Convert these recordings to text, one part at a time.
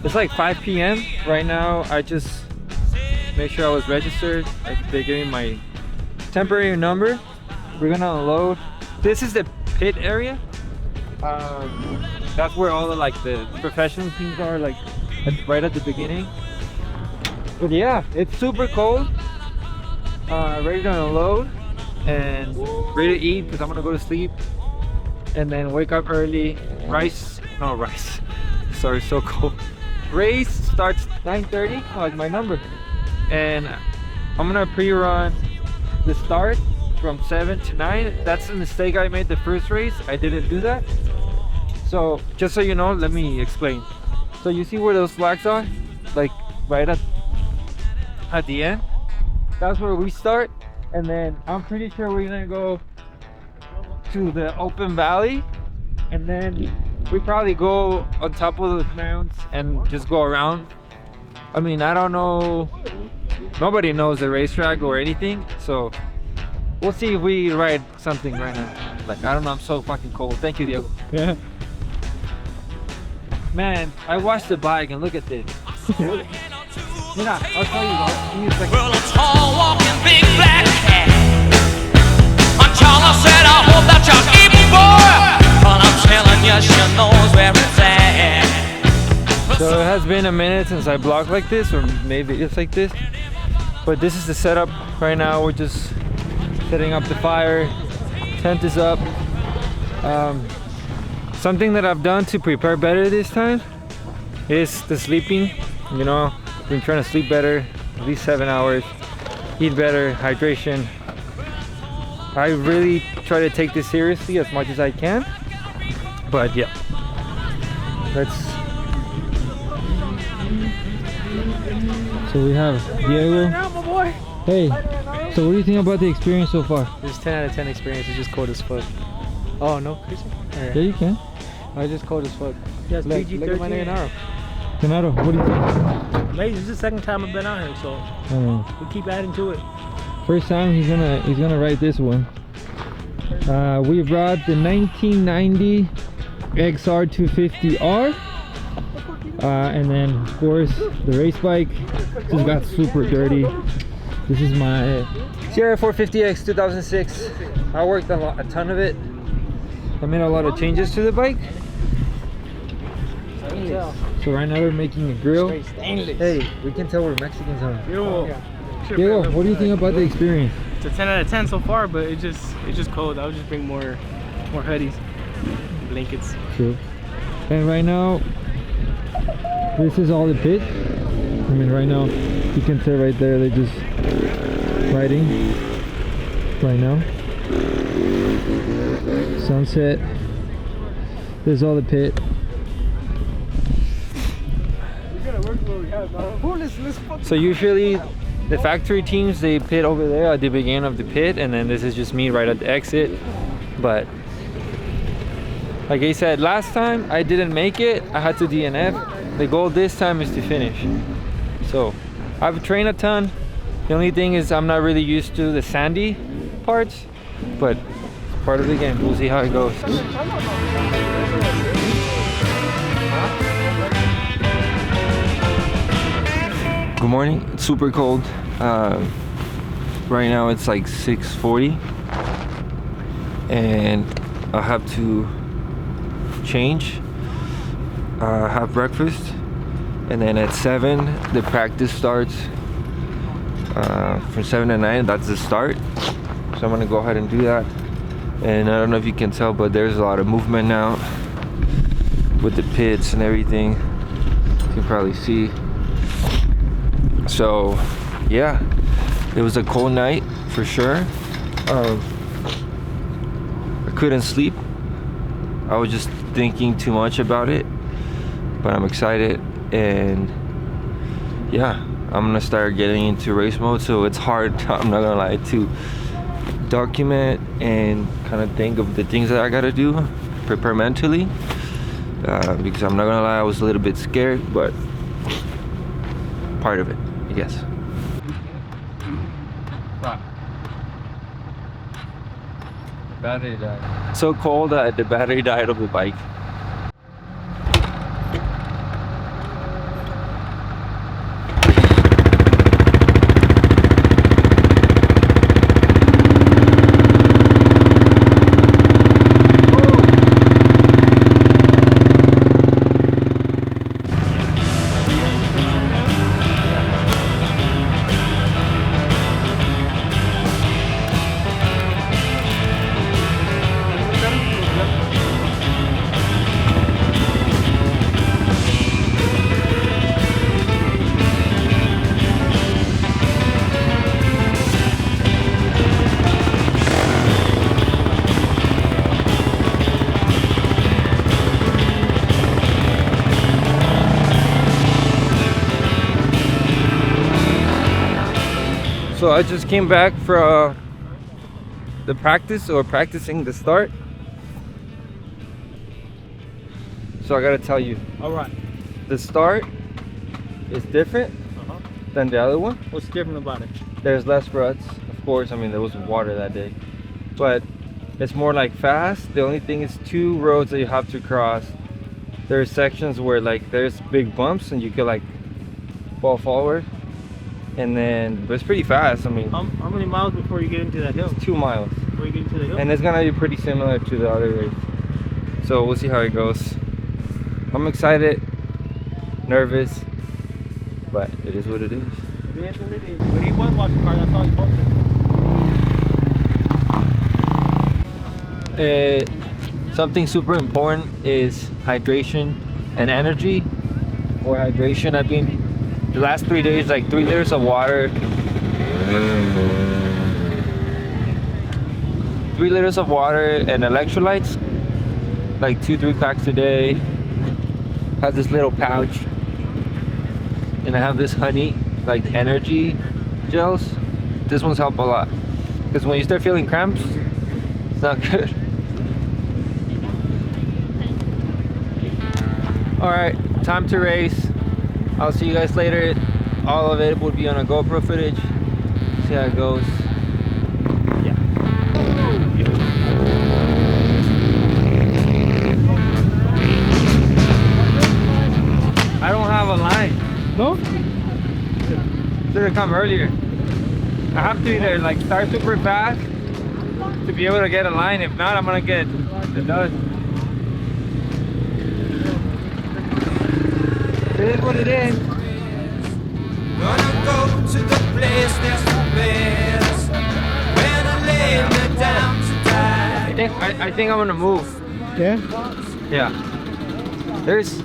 It's like 5 p.m. right now. I just make sure I was registered. They gave me my temporary number. We're gonna unload. This is the pit area. That's where all the professional teams are, right at the beginning. But yeah, it's super cold. Ready to unload and ready to eat because I'm gonna go to sleep and then wake up early. Sorry, so cold. Race starts 9:30, like my number, and I'm gonna pre-run the start from 7 to 9. That's a mistake I made the first race. I didn't do that. So just so you know, let me explain. So you see where those flags are, like right at the end? That's where we start, and then I'm pretty sure we're gonna go to the open valley, and then we probably go on top of those mounts and just go around. I mean, I don't know, nobody knows the racetrack or anything, so we'll see if we ride something right now. I don't know, I'm so fucking cold. Thank you, Diego. Yeah. Man, I washed the bike and look at this. Yeah, I'll tell you guys. Give me a second. Well, a tall walking big black cat. Until I said I hope that you're keeping boy. But I'm telling you, she knows where it's at. So it has been a minute since I vlogged like this, or maybe it's like this. But this is the setup right now. We're just setting up the fire. Tent is up. Something that I've done to prepare better this time is the sleeping. You know, been trying to sleep better, at least 7 hours, eat better, hydration. I really try to take this seriously as much as I can. But yeah, so we have Diego. Hey, so what do you think about the experience so far? It's 10 out of 10 experience. It's just cold as fuck. Oh no, Christian? Yeah, you can. It's just cold as fuck. Yes, look at my name now. Donato, what do you think? Amazing. This is the second time I've been out here, so we keep adding to it. First time he's gonna ride this one. We brought the 1990 XR250R, and then of course the race bike just got super dirty. This is my CRF450X 2006. I worked a ton of it. I made a lot of changes to the bike. So right now we're making a grill. Hey, we can tell we're Mexicans on. Diego, what do you think about the experience? It's a 10 out of 10 so far, but it's just cold. I would just bring more hoodies, blankets. True. And right now, this is all the pit. I mean, right now, you can tell right there, they're just riding right now. Sunset. There's all the pit. So usually the factory teams, they pit over there at the beginning of the pit, and then this is just me right at the exit. But like I said, last time I didn't make it. I had to DNF. The goal this time is to finish. So I've trained a ton. The only thing is I'm not really used to the sandy parts, but it's part of the game. We'll see how it goes. Good morning. It's super cold. Right now it's like 6:40, and I have to change, have breakfast, and then at 7 the practice starts. From 7 to 9, that's the start. So I'm gonna go ahead and do that. And I don't know if you can tell, but there's a lot of movement now with the pits and everything. You can probably see. So yeah, it was a cold night for sure. I couldn't sleep. I was just thinking too much about it. but I'm excited, and yeah, I'm gonna start getting into race mode. So it's hard, I'm not gonna lie, to document and kind of think of the things that I gotta do, prepare mentally, because I'm not gonna lie, I was a little bit scared, but part of it, I guess. Battery died. So cold that the battery died of the bike. So I just came back from the practicing the start. So I gotta tell you, All right. the start is different than the other one. What's different about it? There's less ruts, of course. I mean, there was water that day, but it's more like fast. The only thing is 2 roads that you have to cross. There's sections where like there's big bumps and you could like fall forward, and then but it's pretty fast. I mean, How many miles before you get into that hill? 2 miles, Before you get into the hill? and it's gonna be pretty similar to the other race. So we'll see how it goes. I'm excited, nervous, but it is what it is. But he was watching cars. I saw he posted. Something super important is hydration and energy. Or hydration, I've been the last 3 days like 3 liters of water, 3 liters of water and electrolytes, like 2-3 packs a day. Have this little pouch, and I have this honey like energy gels. This one's help a lot because when you start feeling cramps, it's not good. All right, time to race. I'll see you guys later. All of it will be on a GoPro footage. See how it goes. Yeah. I don't have a line. No? Should have come earlier. I have to either like start super fast to be able to get a line. If not, I'm gonna get the dust. It is what it is. Gonna go to the place that's the best. When I lay me down to die. I think I'm gonna move. Yeah? Yeah. There's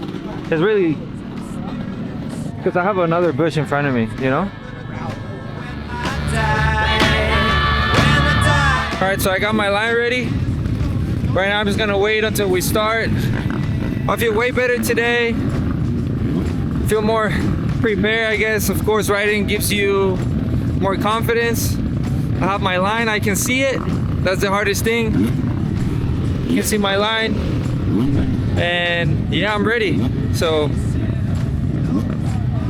really, because I have another bush in front of me, you know? Alright, so I got my line ready. Right now I'm just gonna wait until we start. I feel way better today. Feel more prepared, I guess. Of course, riding gives you more confidence. I have my line, I can see it. That's the hardest thing. You can see my line. And yeah, I'm ready. So,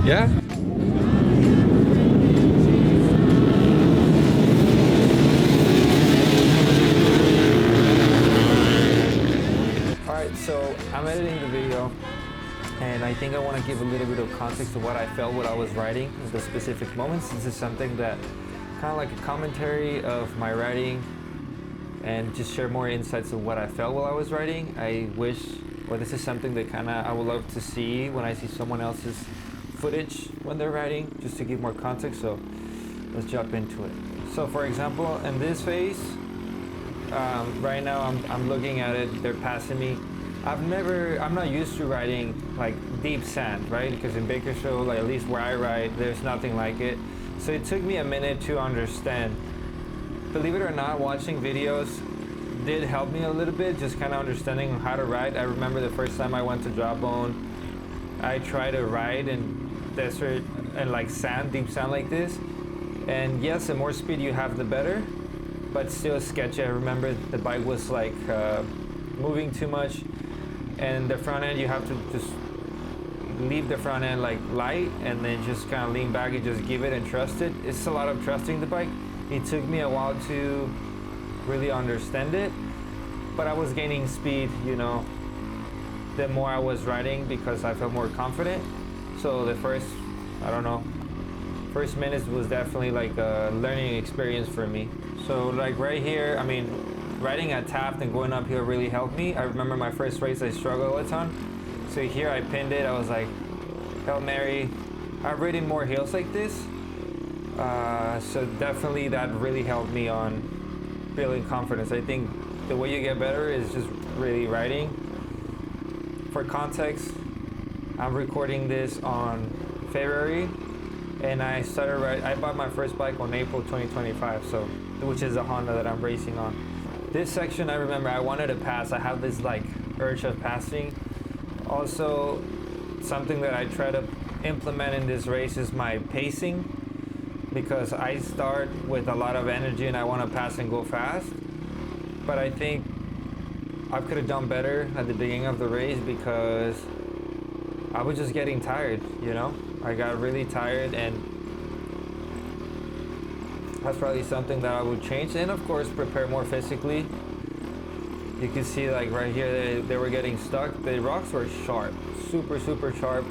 yeah. Alright, so I'm editing the video, and I think I want to give a little bit of context to what I felt while I was riding in the specific moments. This is something that kind of like a commentary of my riding, and just share more insights of what I felt while I was riding. I wish, or this is something that kind of I would love to see when I see someone else's footage when they're riding, just to give more context. So let's jump into it. So for example, in this phase, right now I'm looking at it, they're passing me. I'm not used to riding like deep sand, right? Because in Bakersfield, like at least where I ride, there's nothing like it. So it took me a minute to understand. Believe it or not, watching videos did help me a little bit, just kind of understanding how to ride. I remember the first time I went to Jawbone, I try to ride in desert and like sand, deep sand like this. And yes, the more speed you have, the better, but still sketchy. I remember the bike was like moving too much, and the front end, you have to just leave the front end like light and then just kind of lean back and just give it and trust it. It's a lot of trusting the bike. It took me a while to really understand it, but I was gaining speed, you know, the more I was riding because I felt more confident. So the first, I don't know, first minutes was definitely like a learning experience for me. So like right here, I mean, riding at Taft and going uphill really helped me. I remember my first race, I struggled a ton. So here I pinned it, I was like, Hail Mary. I've ridden more hills like this. So definitely that really helped me on building confidence. I think the way you get better is just really riding. For context, I'm recording this on February, and I bought my first bike on April 2025, so which is a Honda that I'm racing on. This section, I remember I wanted to pass. I have this like urge of passing. Also, something that I try to implement in this race is my pacing, because I start with a lot of energy and I want to pass and go fast. But I think I could have done better at the beginning of the race because I was just getting tired, you know? I got really tired, and that's probably something that I would change. And of course, prepare more physically. You can see like right here, they were getting stuck. The rocks were sharp, super, super sharp.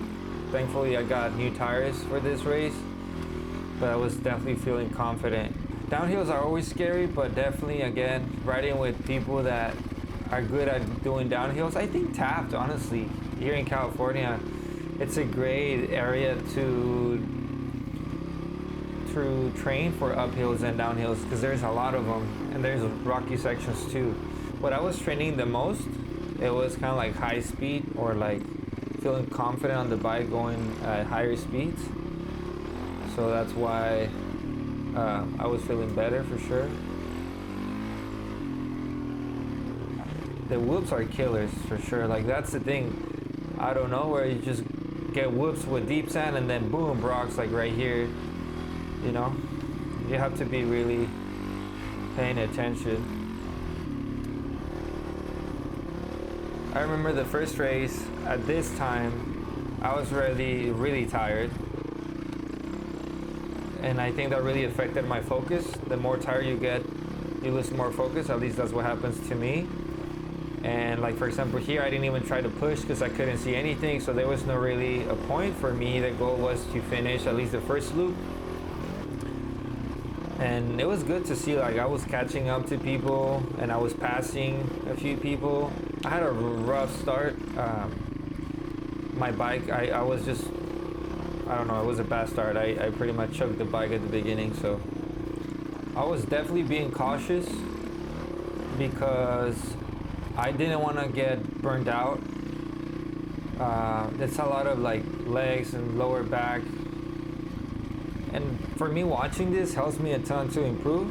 Thankfully, I got new tires for this race, but I was definitely feeling confident. Downhills are always scary, but definitely, again, riding with people that are good at doing downhills. I think Taft, honestly, here in California, it's a great area to train for uphills and downhills because there's a lot of them, and there's rocky sections too. What I was training the most, it was kind of like high speed or like feeling confident on the bike going at higher speeds. So that's why I was feeling better for sure. The whoops are killers for sure. Like that's the thing. I don't know where you just get whoops with deep sand and then boom, rocks like right here. You know, you have to be really paying attention. I remember the first race at this time, I was really tired. And I think that really affected my focus. The more tired you get, you lose more focus. At least that's what happens to me. And like for example here, I didn't even try to push because I couldn't see anything. So there was no really a point for me. The goal was to finish at least the first loop. And it was good to see like I was catching up to people and I was passing a few people. I had a rough start. My bike, I was just, I don't know, it was a bad start. I pretty much choked the bike at the beginning. So I was definitely being cautious because I didn't want to get burned out. It's a lot of like legs and lower back. And for me, watching this helps me a ton to improve.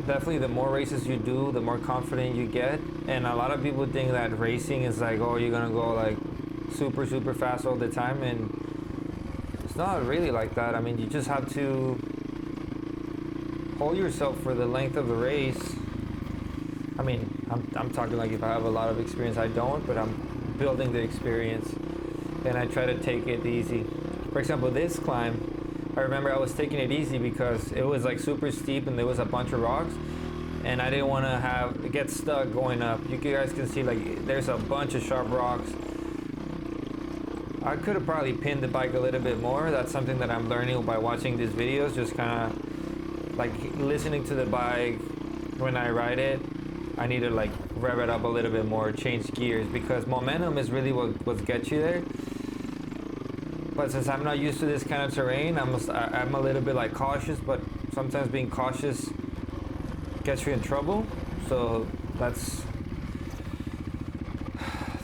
Definitely the more races you do, the more confident you get. And a lot of people think that racing is like, oh, you're gonna go like super, super fast all the time. And it's not really like that. I mean, you just have to hold yourself for the length of the race. I mean, I'm talking like if I have a lot of experience, I don't, but I'm building the experience. And I try to take it easy. For example, this climb, I remember I was taking it easy because it was like super steep and there was a bunch of rocks, and I didn't want to get stuck going up. You guys can see like there's a bunch of sharp rocks. I could have probably pinned the bike a little bit more. That's something that I'm learning by watching these videos, just kind of like listening to the bike when I ride it. I need to like rev it up a little bit more, change gears, because momentum is really what gets you there. But since I'm not used to this kind of terrain, I'm a little bit like cautious, but sometimes being cautious gets you in trouble. So that's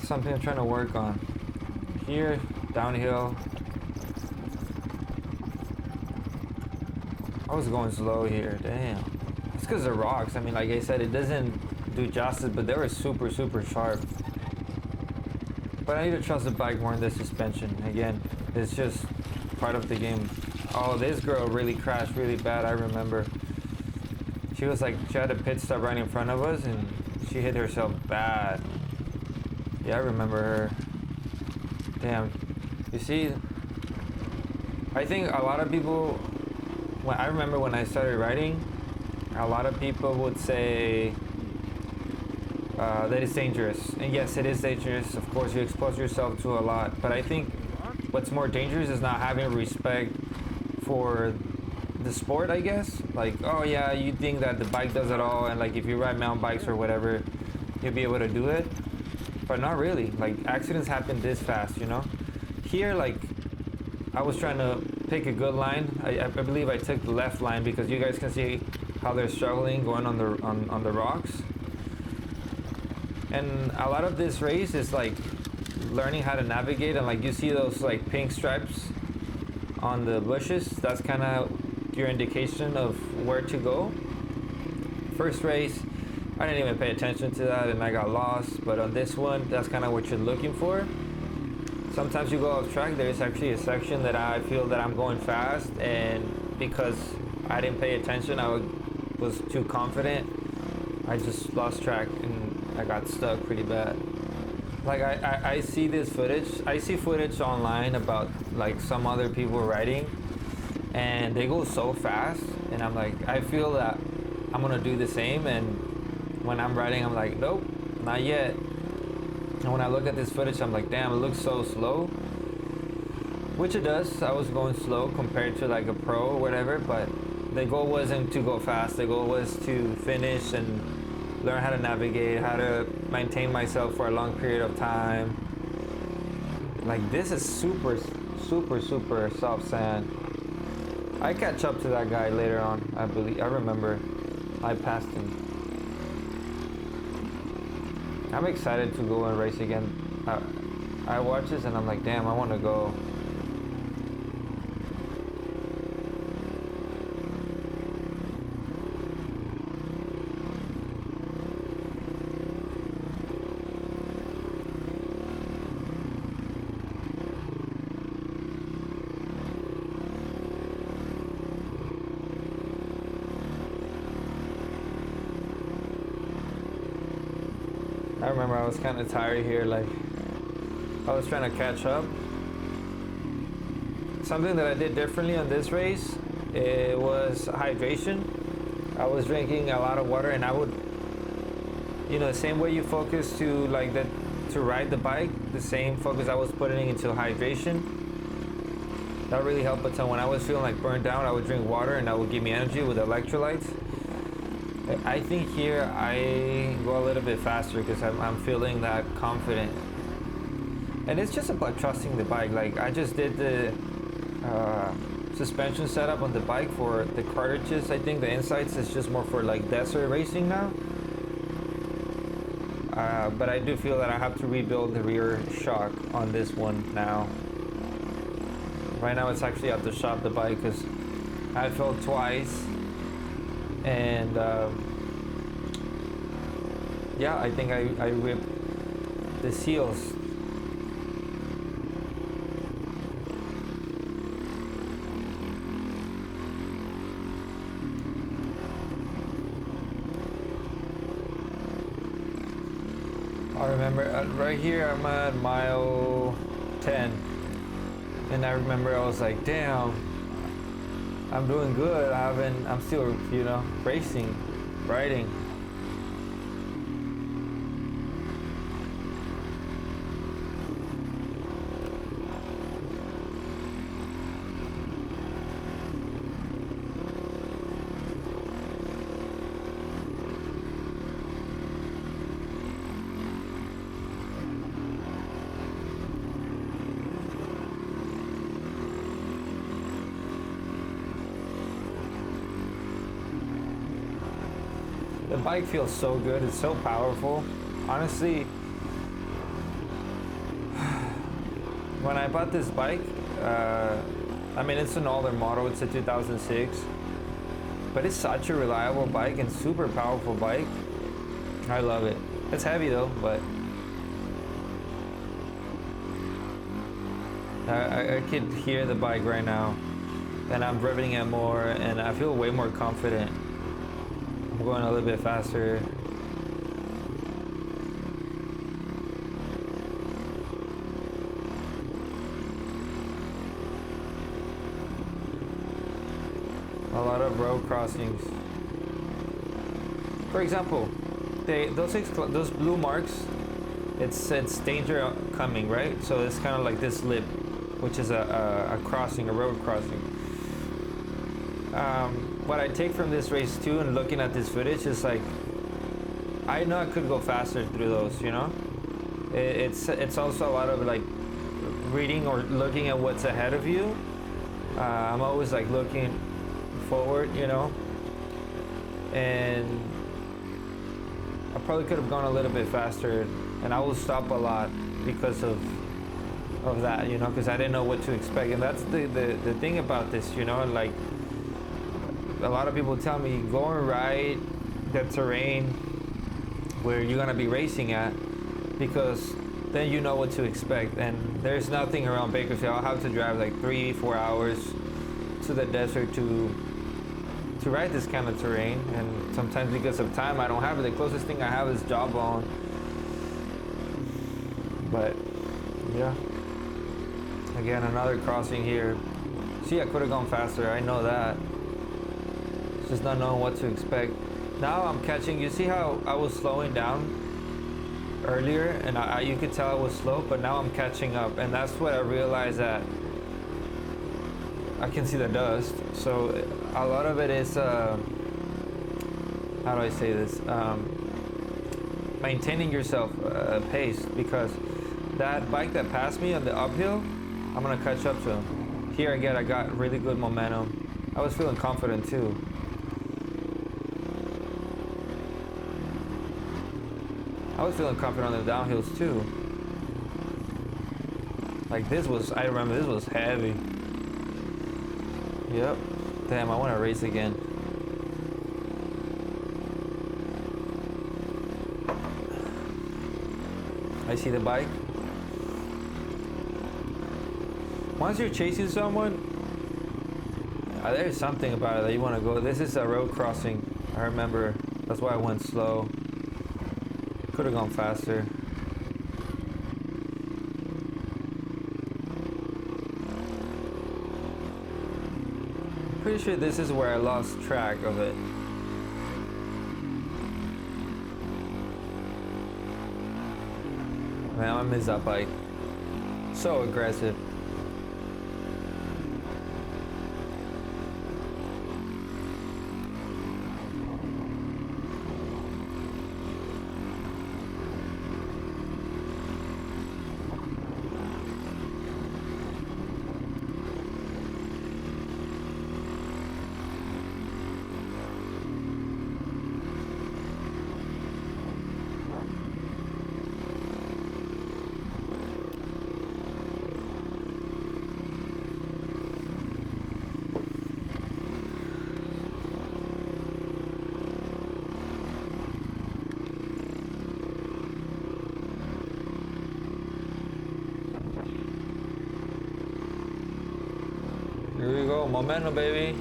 something I'm trying to work on. Here, downhill. I was going slow here, damn. It's because of rocks. I mean, like I said, it doesn't do justice, but they were super, super sharp. But I need to trust the bike more than the suspension. Again, it's just part of the game. Oh, this girl really crashed really bad, I remember. She was like, she had a pit stop right in front of us and she hit herself bad. Yeah, I remember her. Damn. You see, I think a lot of people, I remember when I started riding, a lot of people would say that it's dangerous. And yes, it is dangerous. Of course, you expose yourself to a lot. But I think what's more dangerous is not having respect for the sport, I guess. Like, oh yeah, you think that the bike does it all, and like if you ride mountain bikes or whatever, you'll be able to do it. But not really. Like, accidents happen this fast, you know? Here, like, I was trying to pick a good line. I believe I took the left line because you guys can see how they're struggling going on the rocks. And a lot of this race is like learning how to navigate, and like you see those like pink stripes on the bushes, that's kind of your indication of where to go. First race, I didn't even pay attention to that and I got lost, but on this one, that's kind of what you're looking for. Sometimes you go off track. There's actually a section that I feel that I'm going fast, and because I didn't pay attention, I was too confident, I just lost track and I got stuck pretty bad. Like I see this footage, I see footage online about like some other people riding and they go so fast, and I'm like, I feel that I'm gonna do the same, and when I'm riding I'm like, nope, not yet. And when I look at this footage I'm like, damn, it looks so slow, which it does. I was going slow compared to like a pro or whatever, but the goal wasn't to go fast, the goal was to finish and learn how to navigate, how to maintain myself for a long period of time. Like, this is super soft sand. I catch up to that guy later on, I remember I passed him. I'm excited to go and race again. I watch this and I'm like, damn, I want to go. I remember I was kind of tired here, like I was trying to catch up. Something that I did differently on this race, it was hydration. I was drinking a lot of water, and I would, you know, the same way you focus to like that to ride the bike, the same focus I was putting into hydration. That really helped. But when I was feeling like burned down, I would drink water and that would give me energy with electrolytes. I think here I go a little bit faster because I'm feeling that confident, and it's just about trusting the bike. Like, I just did the suspension setup on the bike for the cartridges. I think the insides is just more for like desert racing now, but I do feel that I have to rebuild the rear shock on this one now. Right now it's actually at the shop, the bike, because I fell twice. And yeah, I think I ripped the seals. I remember right here I'm at mile 10, and I remember I was like, damn, I'm doing good. I'm still, you know, racing, riding. The bike feels so good, it's so powerful. Honestly, when I bought this bike, I mean, it's an older model, it's a 2006, but it's such a reliable bike and super powerful bike. I love it. It's heavy though, but I could hear the bike right now, and I'm revving it more, and I feel way more confident. I'm going a little bit faster. A lot of road crossings. For example, those blue marks, it's danger coming, right? So it's kind of like this lip, which is a crossing, a road crossing. What I take from this race too, and looking at this footage, is like, I know I could go faster through those, you know? It's also a lot of like reading or looking at what's ahead of you. I'm always like looking forward, you know? And I probably could have gone a little bit faster, and I will stop a lot because of that, you know, because I didn't know what to expect. And that's the thing about this, you know, like a lot of people tell me, go and ride the terrain where you're gonna be racing at, because then you know what to expect. And there's nothing around Bakersfield. I'll have to drive like 3-4 hours to the desert to ride this kind of terrain, and sometimes because of time I don't have it. The closest thing I have is Jawbone. But yeah, again, another crossing here. See, I could have gone faster, I know that. It's just not knowing what to expect. Now I'm catching. You see how I was slowing down earlier, and you could tell I was slow, but now I'm catching up, and that's what I realized, that I can see the dust. So a lot of it is, how do I say this? Maintaining yourself pace, because that bike that passed me on the uphill, I'm gonna catch up to him. Here again, I got really good momentum. I was feeling confident too. I was feeling confident on the downhills too. Like this was, I remember this was heavy. Yep. Damn, I want to race again. I see the bike. Once you're chasing someone, there's something about it that you want to go. This is a road crossing. I remember. That's why I went slow. Could have gone faster. Pretty sure this is where I lost track of it. Man, I miss that bike. So aggressive. Here we go, momentum, baby.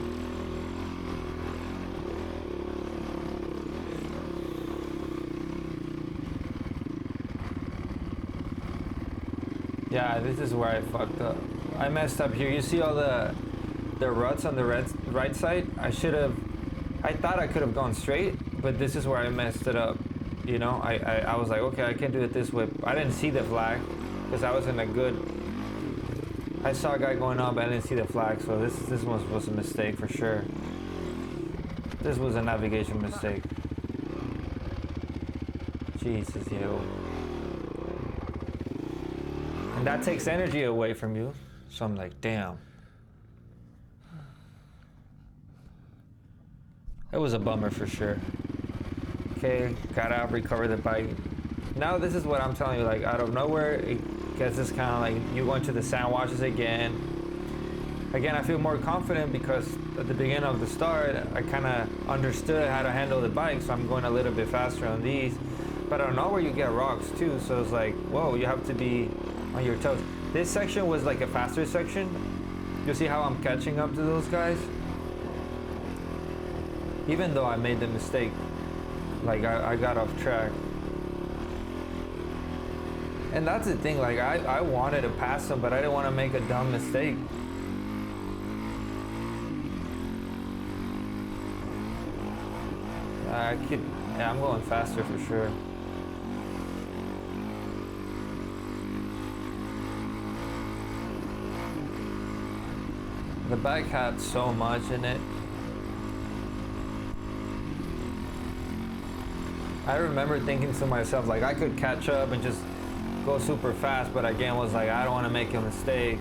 Yeah, this is where I fucked up. I messed up here. You see all the ruts on the right side? I thought I could have gone straight, but this is where I messed it up. You know, I was like, okay, I can do it this way. I didn't see the flag because I was in a good. I saw a guy going up, but I didn't see the flag, so this one was a mistake for sure. This was a navigation mistake. Jesus, yo. And that takes energy away from you. So I'm like, damn. It was a bummer for sure. Okay, got out, recovered the bike. Now this is what I'm telling you, like out of nowhere, it gets this kind of like, you go into the sand washes again. Again, I feel more confident because at the beginning of the start, I kind of understood how to handle the bike, so I'm going a little bit faster on these. But I don't know where you get rocks too, so it's like, whoa, you have to be on your toes. This section was like a faster section. You see how I'm catching up to those guys? Even though I made the mistake, like I got off track. And that's the thing, like I wanted to pass them, but I didn't want to make a dumb mistake. Yeah, I'm going faster for sure. The bike had so much in it. I remember thinking to myself, like I could catch up and just go super fast, but again was like, I don't want to make a mistake.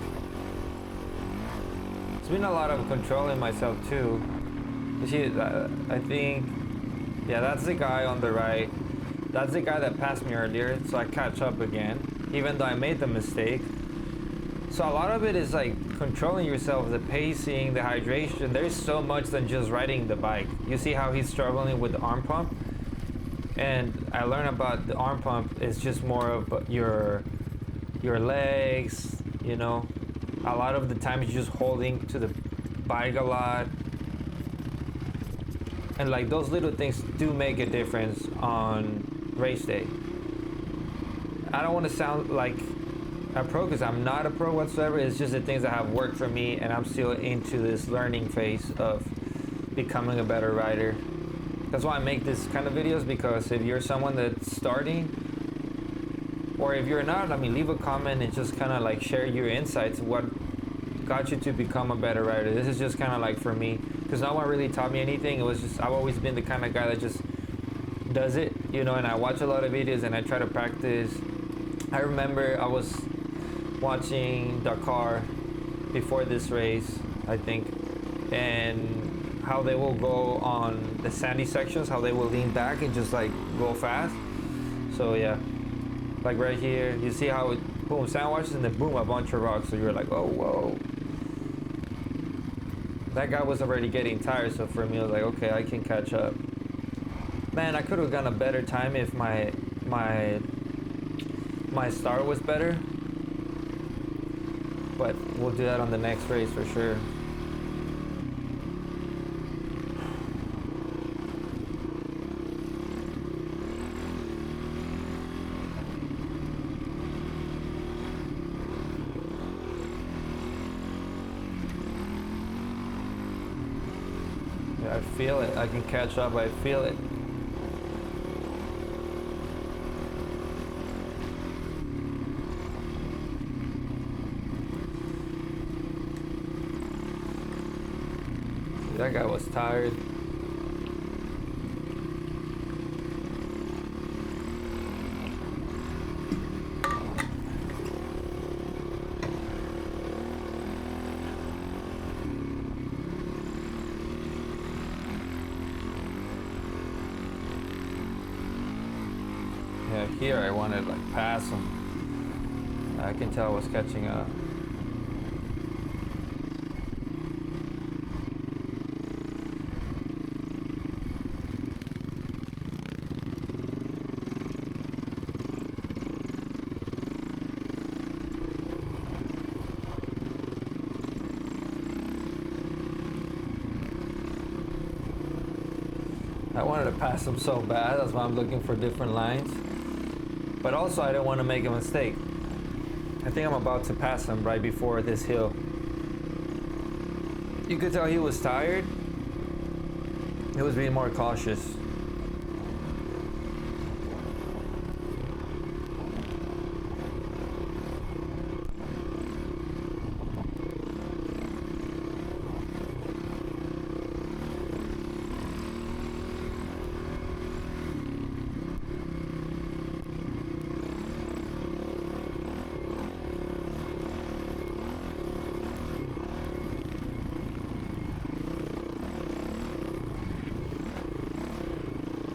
It's been a lot of controlling myself too. You see, I think, yeah, that's the guy on the right. That's the guy that passed me earlier, so I catch up again, even though I made the mistake. So a lot of it is like controlling yourself, the pacing, the hydration. There's so much than just riding the bike. You see how he's struggling with the arm pump? And I learned about the arm pump is just more of your legs, you know. A lot of the time you're just holding to the bike a lot. And like those little things do make a difference on race day. I don't want to sound like a pro because I'm not a pro whatsoever. It's just the things that have worked for me, and I'm still into this learning phase of becoming a better rider. That's why I make this kind of videos, because if you're someone that's starting, or if you're not, I mean, leave a comment and just kind of like share your insights, what got you to become a better rider. This is just kind of like for me, because no one really taught me anything. It was just, I've always been the kind of guy that just does it, you know, and I watch a lot of videos and I try to practice. I remember I was watching Dakar before this race, I think, and how they will go on the sandy sections, how they will lean back and just like go fast. So yeah, like right here, you see how it boom, sand washes, and then boom, a bunch of rocks. So you're like, oh, whoa. That guy was already getting tired, so for me, I was like, okay, I can catch up. Man, I could have gone a better time if my start was better. But we'll do that on the next race for sure. I feel it. I can catch up. I feel it. That guy was tired. Yeah, here I wanted to like pass him. I can tell I was catching up. I wanted to pass him so bad, that's why I'm looking for different lines. But also I don't want to make a mistake. I think I'm about to pass him right before this hill. You could tell he was tired. He was being more cautious.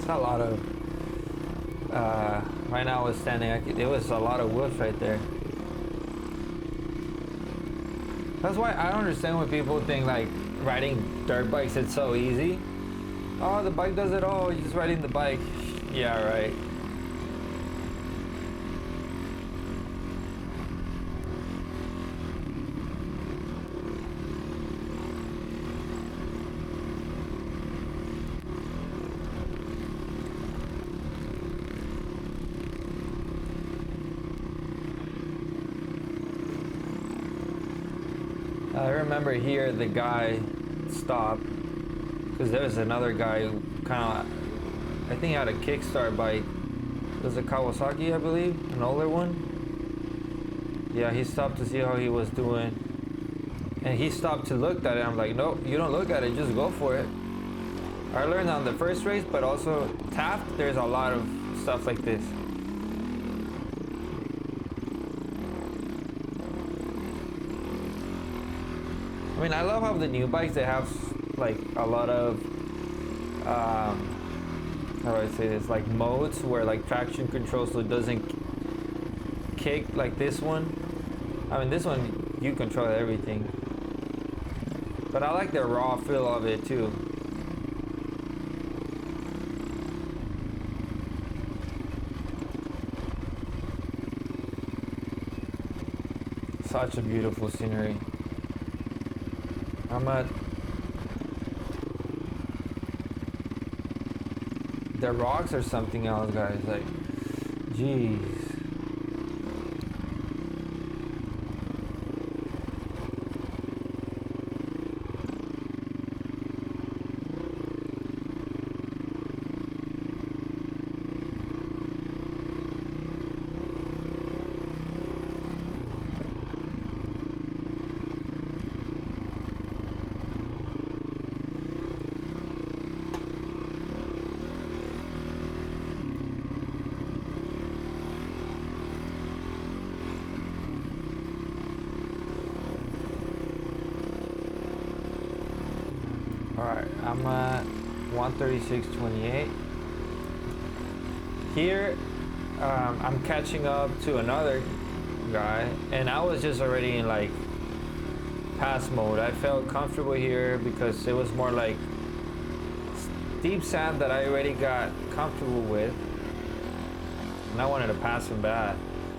A lot of right now I was standing, there was a lot of whoops right there. That's why I don't understand when people think like riding dirt bikes it's so easy. Oh, the bike does it all, you're just riding the bike. Yeah, right. I remember here the guy stopped because there was another guy who kind of, I think he had a kickstart bike. It was a Kawasaki, I believe, an older one. Yeah, he stopped to see how he was doing. And he stopped to look at it. I'm like, no, you don't look at it, just go for it. I learned on the first race, but also Taft, there's a lot of stuff like this. I mean, I love how the new bikes, they have like a lot of, how do I say this, like modes where like traction control so it doesn't kick like this one. I mean, this one, you control everything. But I like the raw feel of it too. Such a beautiful scenery. The rocks are something else, guys. Like, jeez. Alright, I'm at 136.28. Here, I'm catching up to another guy, and I was just already in like pass mode. I felt comfortable here because it was more like deep sand that I already got comfortable with, and I wanted to pass him bad.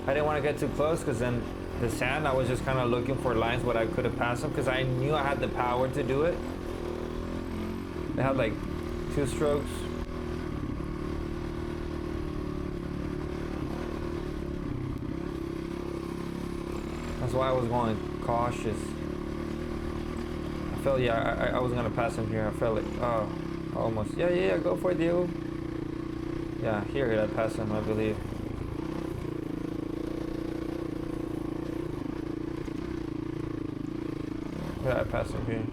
I didn't want to get too close because then the sand, I was just kind of looking for lines where I could have passed him because I knew I had the power to do it. They had like 2 strokes. That's why I was going cautious. I felt, yeah, I was gonna pass him here. I felt like, oh, almost. Yeah, go for it, Diego. Yeah, here I passed him, I believe. Yeah, I passed him here.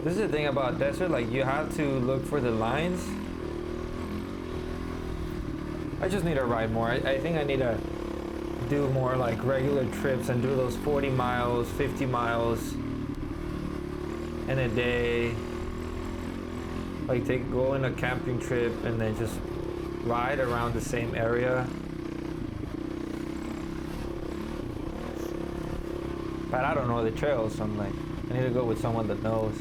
This is the thing about desert, like you have to look for the lines. I just need to ride more. I think I need to do more like regular trips and do those 40 miles, 50 miles in a day. Like go on a camping trip and then just ride around the same area. But I don't know the trails, so I'm like, I need to go with someone that knows.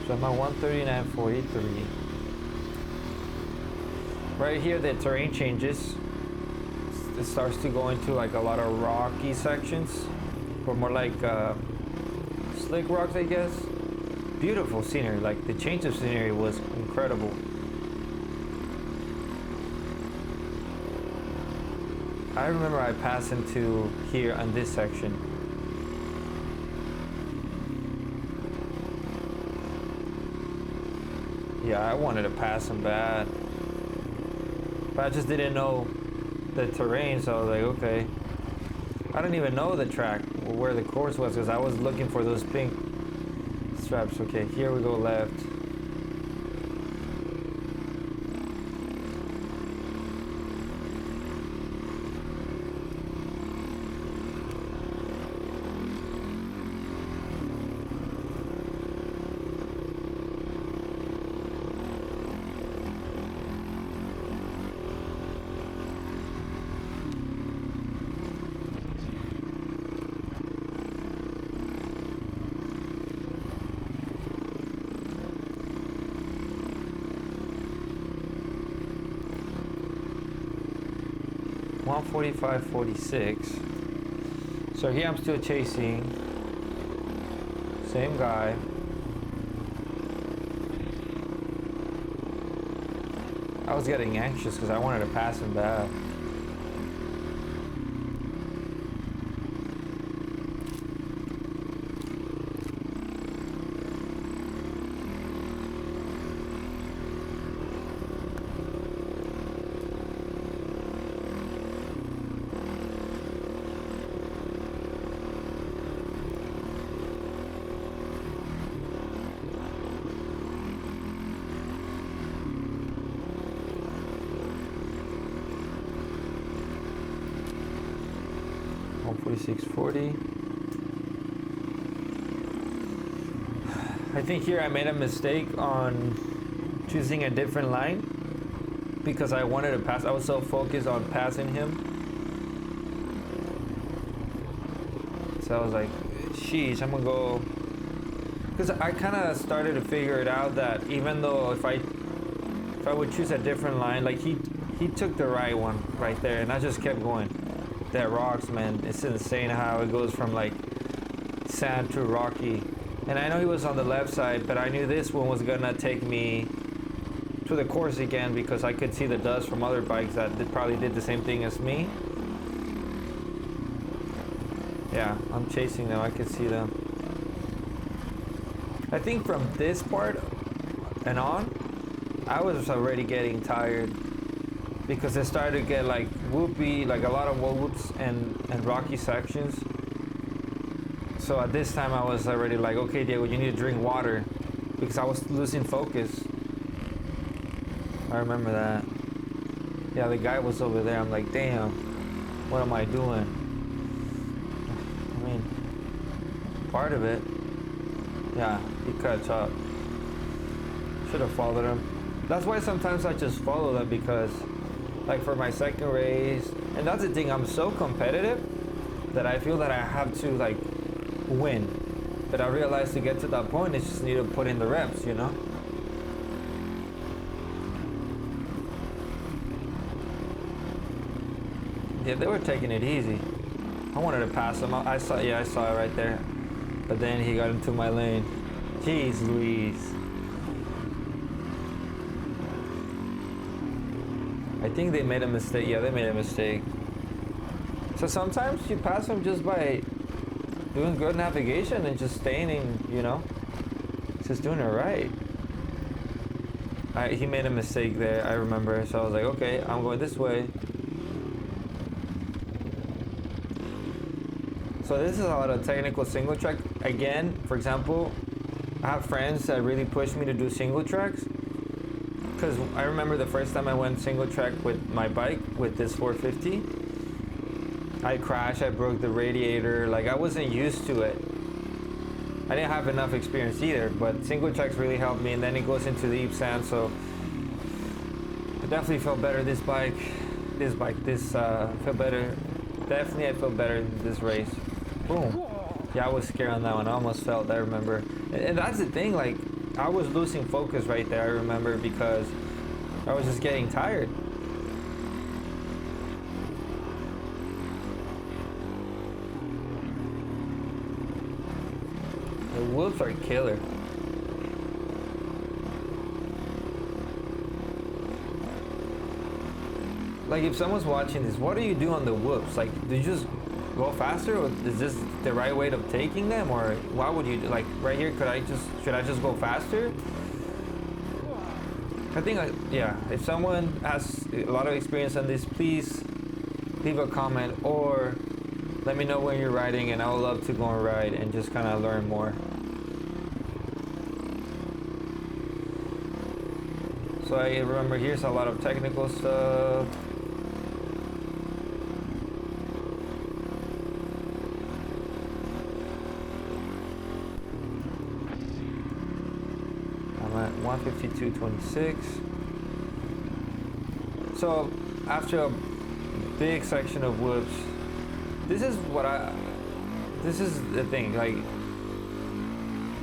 So I'm at 139.43. Right here the terrain changes. It starts to go into like a lot of rocky sections, or more like slick rocks, I guess. Beautiful scenery, like the change of scenery was incredible. I remember I passed into here on this section. Yeah, I wanted to pass him bad, but I just didn't know the terrain, so I was like, okay. I didn't even know the track, where the course was, because I was looking for those pink straps. Okay, here we go left. .45.46. So here I'm still chasing. Same guy. I was getting anxious because I wanted to pass him bad. Hopefully 640. I think here I made a mistake on choosing a different line because I wanted to pass. I was so focused on passing him. So I was like, sheesh, I'm gonna go. Because I kind of started to figure it out that even though if I would choose a different line, like he took the right one right there, and I just kept going. That rocks, man, it's insane how it goes from like sand to rocky. And I know he was on the left side, but I knew this one was gonna take me to the course again because I could see the dust from other bikes that probably did the same thing as me. Yeah, I'm chasing them, I can see them. I think from this part and on, I was already getting tired because it started to get like whoopy, like a lot of whoops and rocky sections. So at this time I was already like, okay, Diego, you need to drink water because I was losing focus. I remember that. Yeah, the guy was over there. I'm like, damn, what am I doing? I mean, part of it. Yeah, he cuts up. Should have followed him. That's why sometimes I just follow them because, like for my second race, and that's the thing, I'm so competitive that I feel that I have to like win. But I realized to get to that point, I just need to put in the reps, you know? Yeah, they were taking it easy. I wanted to pass them. I saw it right there. But then he got into my lane. Jeez Louise. I think they made a mistake. Yeah, they made a mistake. So sometimes you pass them just by doing good navigation and just staying in, you know, just doing it right. He made a mistake there, I remember. So I was like, okay, I'm going this way. So this is a lot of technical single track. Again, for example, I have friends that really push me to do single tracks. Because I remember the first time I went single track with my bike, with this 450, I crashed, I broke the radiator, like I wasn't used to it. I didn't have enough experience either, but single tracks really helped me, and then it goes into the deep sand, so it definitely felt better this felt better. Definitely I felt better this race. Boom. Yeah, I was scared on that one, I almost felt, I remember. And that's the thing, like, I was losing focus right there, I remember, because I was just getting tired. The whoops are killer. Like, if someone's watching this, what do you do on the whoops? Like, do you just go faster, or is this the right way of taking them, or why would you do, like right here, should I just go faster? I think yeah, if someone has a lot of experience on this, please leave a comment or let me know when you're riding, and I would love to go and ride and just kind of learn more. So I remember here's a lot of technical stuff. I'm at 152.26. So after a big section of whoops, this is the thing, like,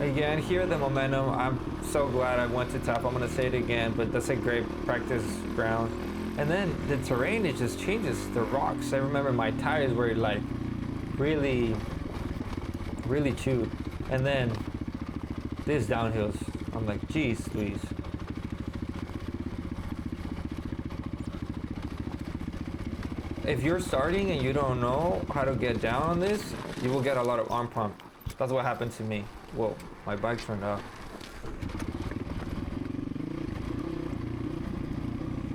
again, here at the momentum, I'm so glad I went to top. I'm gonna say it again, but that's a great practice ground. And then the terrain, it just changes. The rocks, I remember my tires were like really, really chewed. And then this downhills, I'm like, geez, Louise. If you're starting and you don't know how to get down on this, you will get a lot of arm pump. That's what happened to me. Whoa, my bike turned off.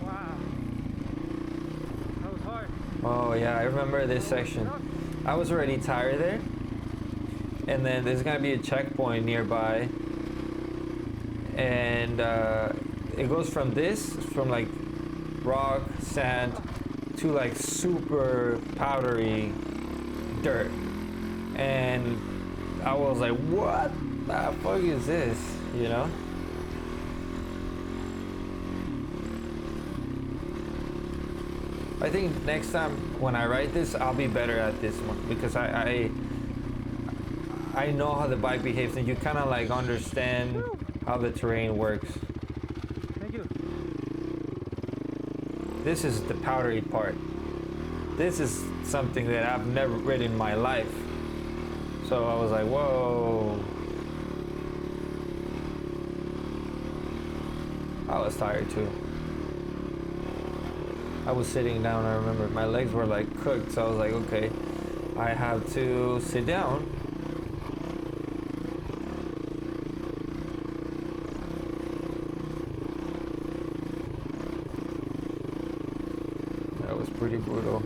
Wow. That was hard. Oh yeah, I remember this section. I was already tired there. And then there's gonna be a checkpoint nearby. And it goes from like rock, sand, to like super powdery dirt. And I was like, what the fuck is this, you know? I think next time when I ride this, I'll be better at this one, because I know how the bike behaves, and you kind of like understand how the terrain works. Thank you. This is the powdery part. This is something that I've never ridden in my life. So I was like, whoa. I was tired too. I was sitting down, I remember. My legs were like cooked, so I was like, okay, I have to sit down. That was pretty brutal.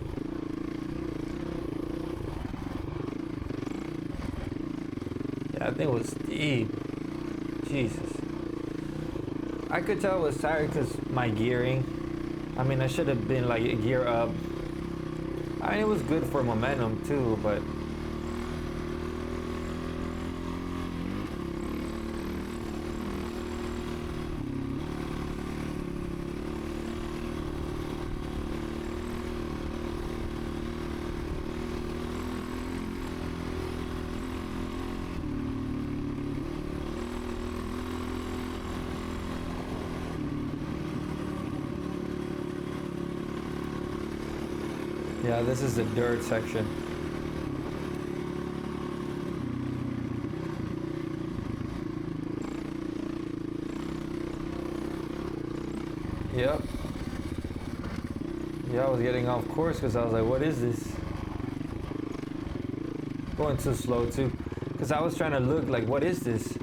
That thing was deep. Jesus. I could tell I was tired because my gearing. I mean, I should have been like a gear up. I mean, it was good for momentum too, but yeah, this is the dirt section. Yep. Yeah, I was getting off course because I was like, what is this? Going too slow too. Because I was trying to look like, what is this?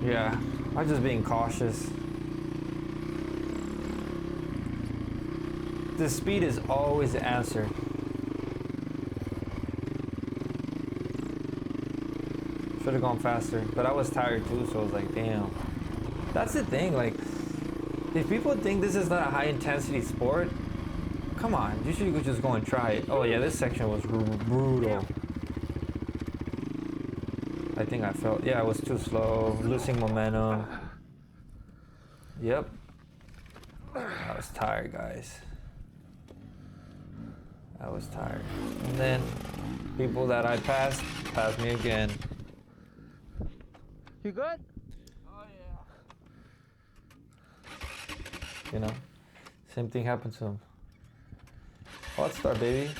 Yeah, I'm just being cautious. The speed is always the answer. Should have gone faster, but I was tired too, so I was like, damn. That's the thing, like, if people think this is not a high intensity sport, come on, you should just go and try it. Oh yeah, this section was brutal. I think I felt, yeah, I was too slow, losing momentum. Yep. I was tired, guys. I was tired. And then people that I passed me again. You good? Oh yeah. You know, same thing happened to him. Hot start, baby.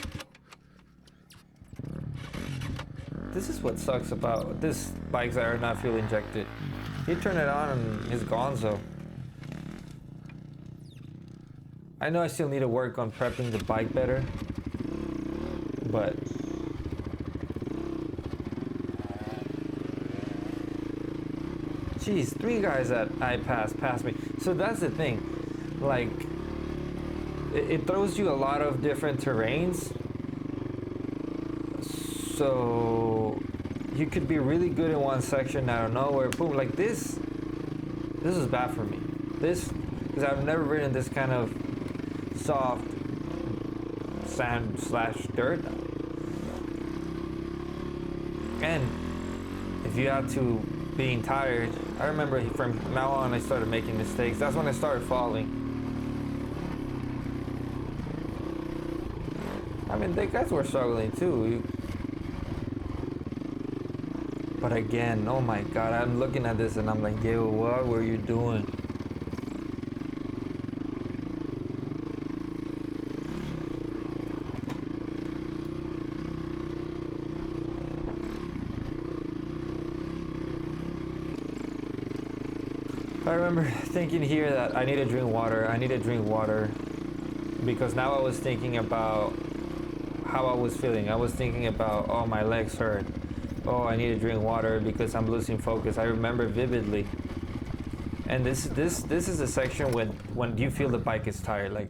This is what sucks about this bikes that are not fuel injected. You turn it on and it's gonzo. I know I still need to work on prepping the bike better, but geez, 3 guys that I passed me. So that's the thing, like it throws you a lot of different terrains, so you could be really good in one section out of nowhere, boom, like this is bad for me. This, because I've never ridden this kind of soft sand slash dirt. And if you have to being tired, I remember from now on I started making mistakes. That's when I started falling. I mean, the guys were struggling too. But again, oh my God, I'm looking at this and I'm like, yo, what were you doing? I remember thinking here that I need to drink water. I need to drink water because now I was thinking about how I was feeling. I was thinking about, oh, my legs hurt. Oh, I need to drink water because I'm losing focus. I remember vividly. And this is a section when you feel the bike is tired. Like,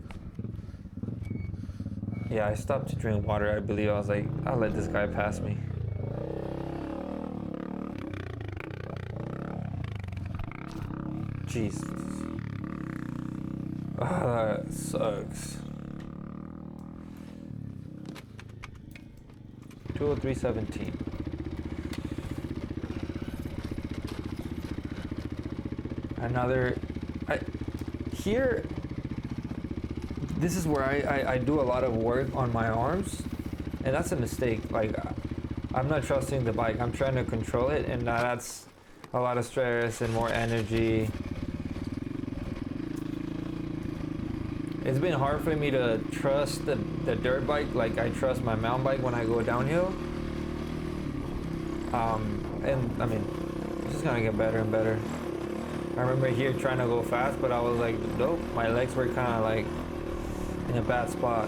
yeah, I stopped to drink water. I believe I was like, I'll let this guy pass me. Jesus. Ah, that sucks. 203.17. Another. Here. This is where I do a lot of work on my arms, and that's a mistake. Like, I'm not trusting the bike. I'm trying to control it, and that's a lot of stress and more energy. It's been hard for me to trust the dirt bike like I trust my mountain bike when I go downhill. And I mean, it's just gonna get better and better. I remember here trying to go fast, but I was like, nope, my legs were kind of like in a bad spot.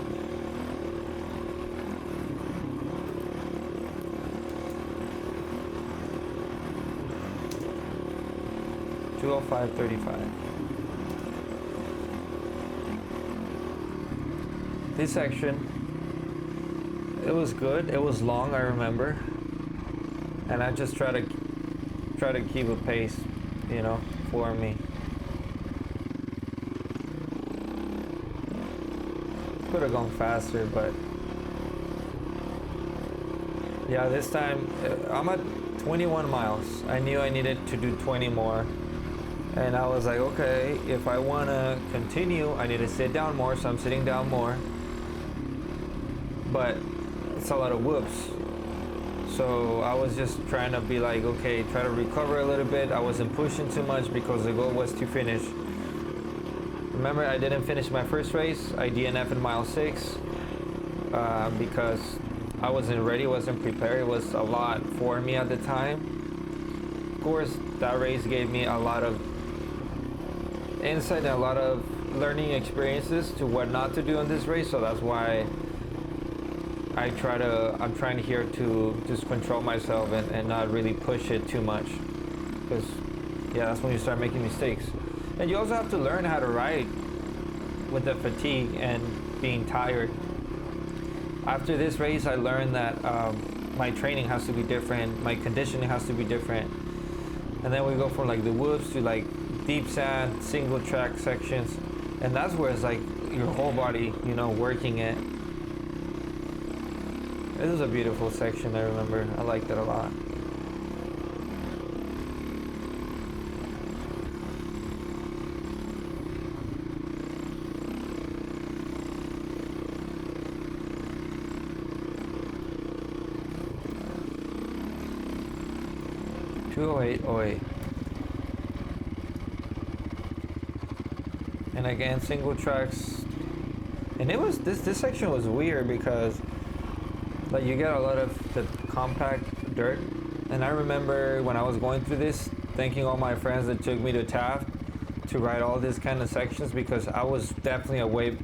$205.35. This section, it was good. It was long, I remember, and I just try to keep a pace, you know, for me. Could have gone faster, but yeah, this time I'm at 21 miles. I knew I needed to do 20 more, and I was like, okay, if I want to continue, I need to sit down more, so I'm sitting down more. But it's a lot of whoops, so I was just trying to be like, okay, try to recover a little bit. I wasn't pushing too much because the goal was to finish. Remember, I didn't finish my first race. I DNF'd in mile 6 because I wasn't ready, wasn't prepared. It was a lot for me at the time. Of course, that race gave me a lot of insight and a lot of learning experiences to what not to do in this race, so that's why I'm trying here to just control myself and not really push it too much, because yeah, that's when you start making mistakes. And you also have to learn how to ride with the fatigue and being tired. After this race, I learned that my training has to be different, my conditioning has to be different, and then we go from like the whoops to like deep sand, single track sections, and that's where it's like your whole body, you know, working it. This is a beautiful section, I remember. I liked it a lot. $208.08. And again, single tracks. And it was this section was weird because like you get a lot of the compact dirt, and I remember when I was going through this, thanking all my friends that took me to Taft to ride all these kind of sections, because I was definitely a way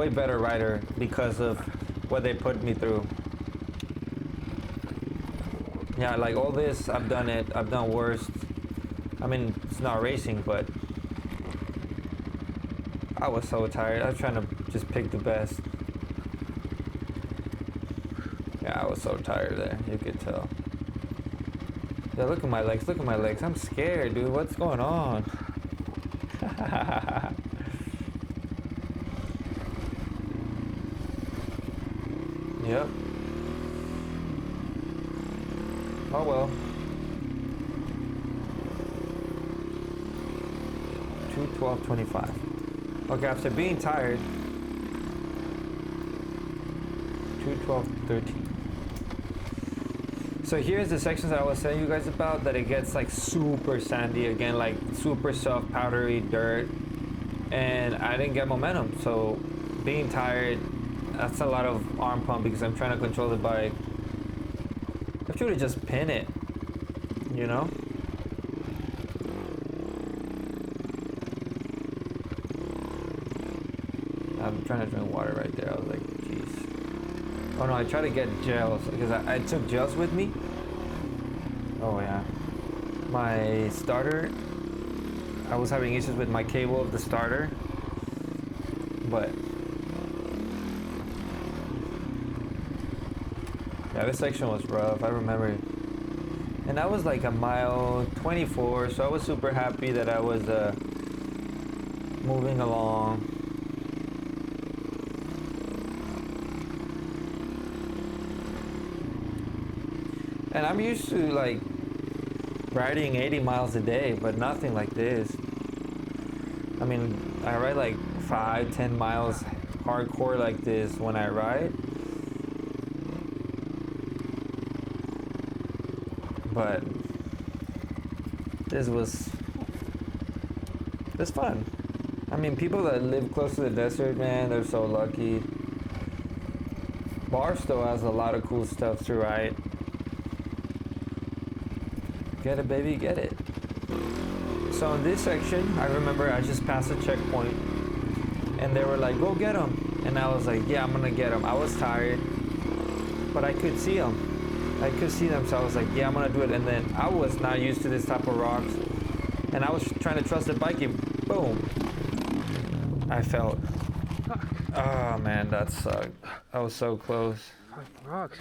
better rider because of what they put me through. Yeah, like all this, I've done it. I've done worse. I mean, it's not racing, but I was so tired. I was trying to just pick the best. Yeah, I was so tired there. You could tell. Yeah, look at my legs. Look at my legs. I'm scared, dude. What's going on? Yep. Oh well. 2:12:25. Okay, after being tired. 2:12:13. So here's the sections that I was telling you guys about, that it gets like super sandy again, like super soft powdery dirt, and I didn't get momentum. So being tired, that's a lot of arm pump because I'm trying to control the bike. I should have just pin it, you know. I'm trying to drink water right there. I was like, jeez. Oh no, I tried to get gels because I took gels with me. Oh yeah. My starter, I was having issues with my cable of the starter, but yeah, this section was rough, I remember. And that was like a mile 24, so I was super happy that I was moving along. And I'm used to like riding 80 miles a day, but nothing like this. I mean, I ride like 5-10 miles hardcore like this when I ride. But this was fun. I mean, people that live close to the desert, man, they're so lucky. Barstow has a lot of cool stuff to ride. Get it, baby, get it. So in this section, I remember I just passed a checkpoint and they were like, go get them. And I was like, yeah, I'm gonna get them. I was tired, but I could see them. I could see them, so I was like, yeah, I'm gonna do it. And then I was not used to this type of rocks, and I was trying to trust the bike, and boom, I felt. Oh man, that sucked. I was so close. Fucking rocks.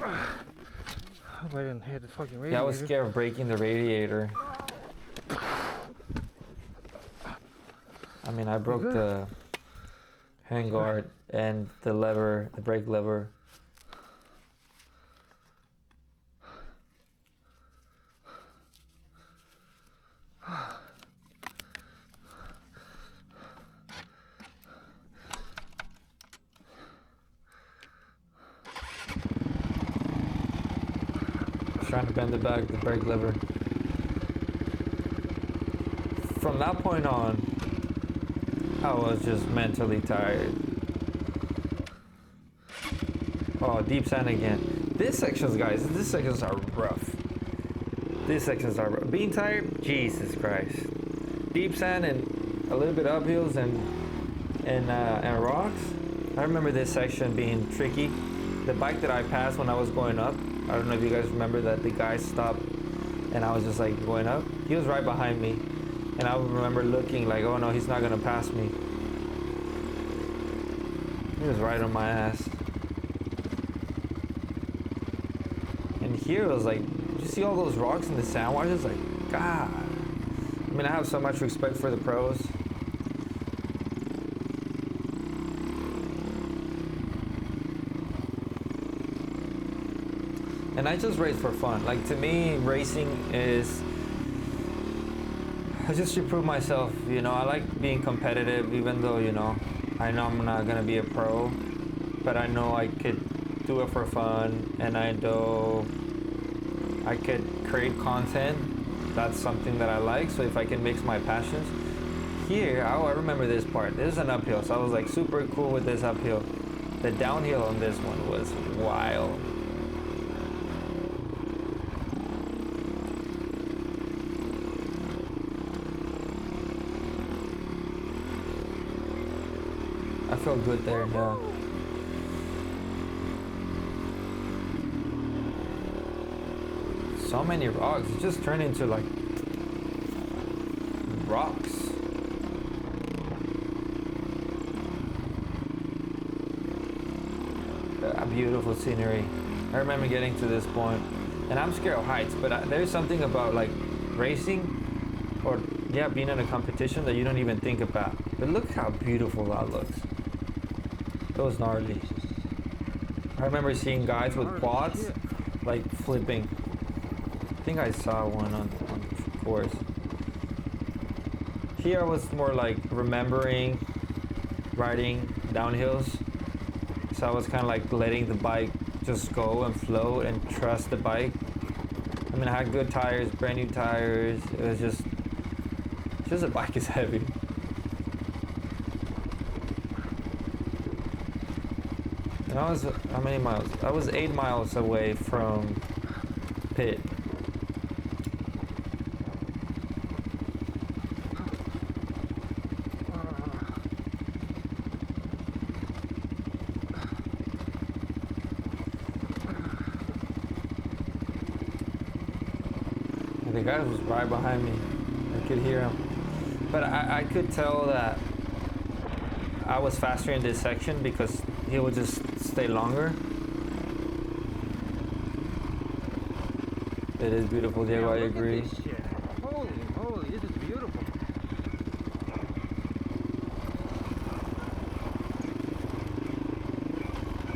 I hope I didn't hit the fucking radiator. Yeah, I was scared of breaking the radiator. I mean, I broke the handguard and the lever, the brake lever. Trying to bend the brake lever. From that point on, I was just mentally tired. Oh, deep sand again. These sections, guys, these sections are rough. These sections are rough. Being tired, Jesus Christ. Deep sand and a little bit uphills and rocks. I remember this section being tricky. The bike that I passed when I was going up, I don't know if you guys remember that the guy stopped and I was just like going up. He was right behind me. And I remember looking like, oh no, he's not gonna pass me. He was right on my ass. And here it was like, did you see all those rocks in the sand washes? Like, God. I mean, I have so much respect for the pros. And I just race for fun. Like, to me, racing is just to prove myself, you know. I like being competitive, even though, you know, I know I'm not gonna be a pro, but I know I could do it for fun, and I know I could create content. That's something that I like. So if I can mix my passions. Here, I remember this part. This is an uphill, so I was like super cool with this uphill. The downhill on this one was wild. I felt good there, yeah. So many rocks. It just turned into like rocks. A beautiful scenery. I remember getting to this point, and I'm scared of heights, but there's something about like racing or yeah, being in a competition that you don't even think about. But look how beautiful that looks. It was gnarly. I remember seeing guys with quads like flipping. I think I saw one on the course. Here I was more like remembering riding downhills. So I was kind of like letting the bike just go and float and trust the bike. I mean, I had good tires, brand new tires. It was just the bike is heavy. And I was, how many miles? I was 8 miles away from pit. guy was right behind me. I could hear him. But I could tell that I was faster in this section because he would just stay longer. It is beautiful, Diego, I agree. Holy, this is beautiful.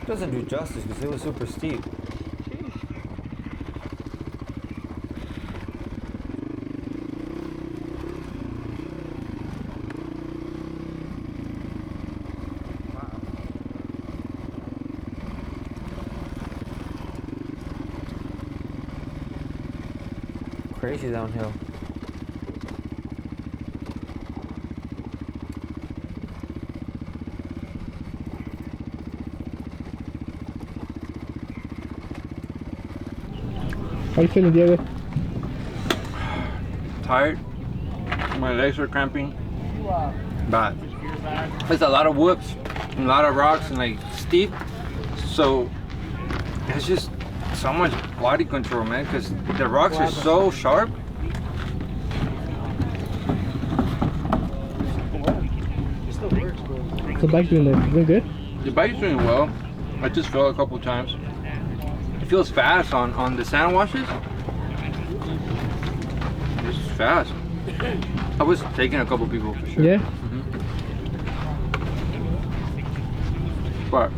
Doesn't do justice because it was super steep. Crazy downhill. How you feeling, Diego? Tired. My legs are cramping. But there's a lot of whoops, and a lot of rocks, and like steep. So it's just so much body control, man, because the rocks are so sharp. The bike's doing there. Doing good? The bike's doing well. I just fell a couple times. It feels fast on the sand washes. It's fast. I was taking a couple people for sure. Yeah. But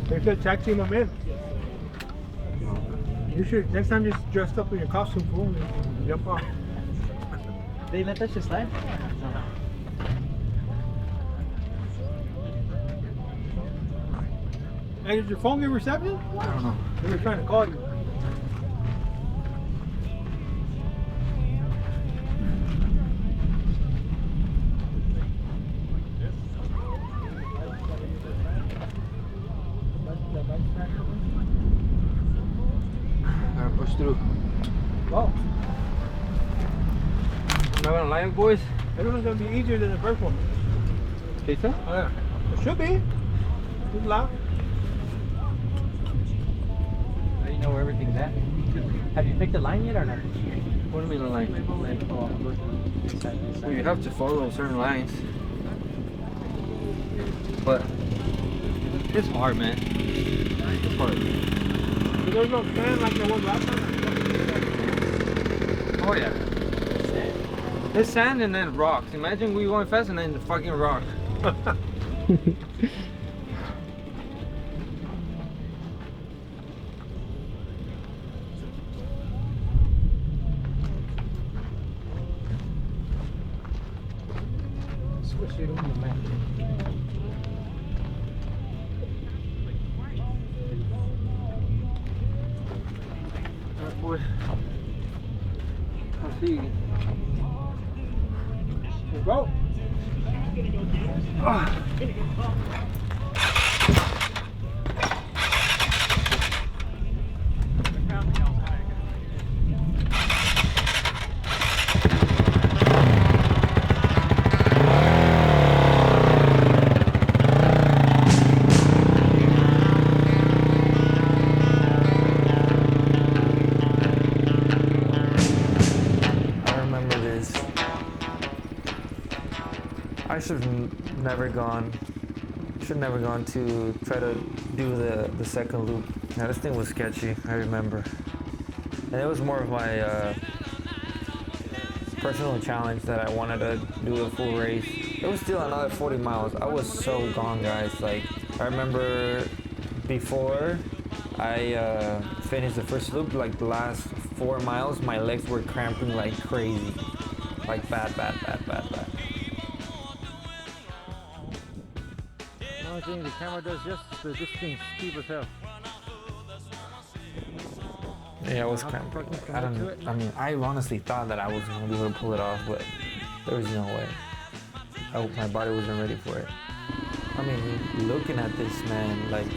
They said taxi them in. You should next time just dress up in your costume, fool, and jump on. They let that shit slide? Hey, did your phone get reception? I don't know. They were trying to call you. Gotta push through. Oh, I'm not gonna lie, boys. this one's gonna be easier than the first one. Okay, so? Oh, yeah. It should be. It's loud. How do you know where everything's at? Have you picked a line yet or not? What do you mean a line? Well, you have to follow certain lines. But it's hard, man. It's hard. There's no fan like there was last time. Oh yeah. There's sand and then rocks. Imagine we going fast and then the fucking rock. Switch it on the map. Alright, boy. I'll see you again. Let's go. I remember this. I should have never gone to try to do the second loop. Now this thing was sketchy, I remember. And it was more of my personal challenge that I wanted to do a full race. It was still another 40 miles. I was so gone, guys. Like, I remember before I finished the first loop, like the last 4 miles, my legs were cramping like crazy. Like bad. The only thing the camera does justice, but this thing's steep as hell. Yeah, I was cramping. I honestly thought that I was gonna be able to pull it off, but there was no way. My body wasn't ready for it. I mean, looking at this, man, like,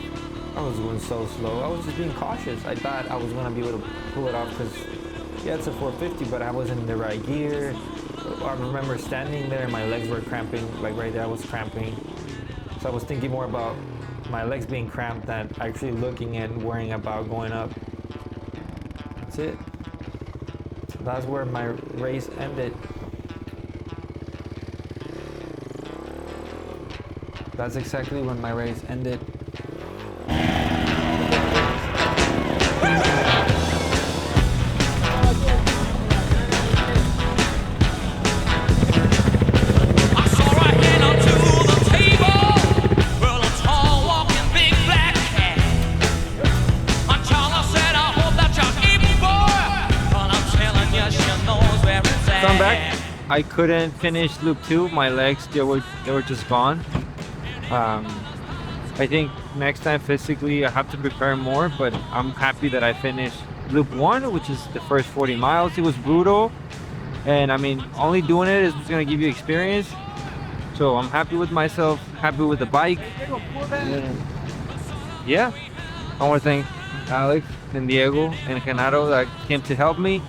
I was going so slow. I was just being cautious. I thought I was gonna be able to pull it off because, yeah, it's a 450, but I wasn't in the right gear. I remember standing there, my legs were cramping, like right there I was cramping. So I was thinking more about my legs being cramped than actually looking and worrying about going up. That's it. That's where my race ended. That's exactly when my race ended. So I'm back. I couldn't finish loop 2. My legs, they were just gone. I think next time physically I have to prepare more, but I'm happy that I finished loop 1, which is the first 40 miles. It was brutal, and I mean, only doing it is gonna give you experience. So I'm happy with myself, happy with the bike. And yeah, I want to thank Alex and Diego and Genaro that came to help me.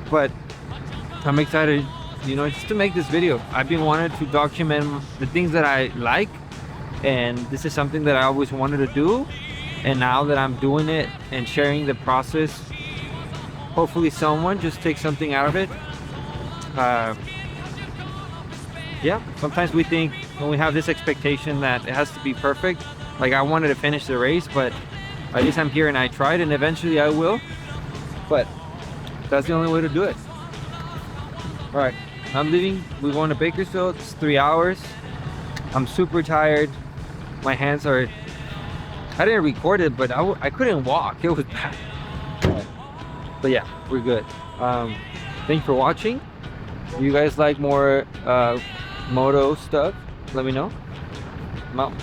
But I'm excited, you know, just to make this video. I've been wanting to document the things that I like, and this is something that I always wanted to do. And now that I'm doing it and sharing the process, hopefully someone just takes something out of it. Yeah, sometimes we think when we have this expectation that it has to be perfect. Like, I wanted to finish the race, but at least I'm here and I tried, and eventually I will. But that's the only way to do it. All right, I'm leaving. We're going to Bakersfield. It's 3 hours. I'm super tired. My hands are, I didn't record it, but I couldn't walk. It was bad. But yeah, we're good. Thanks for watching. If you guys like more moto stuff, let me know. I'm out.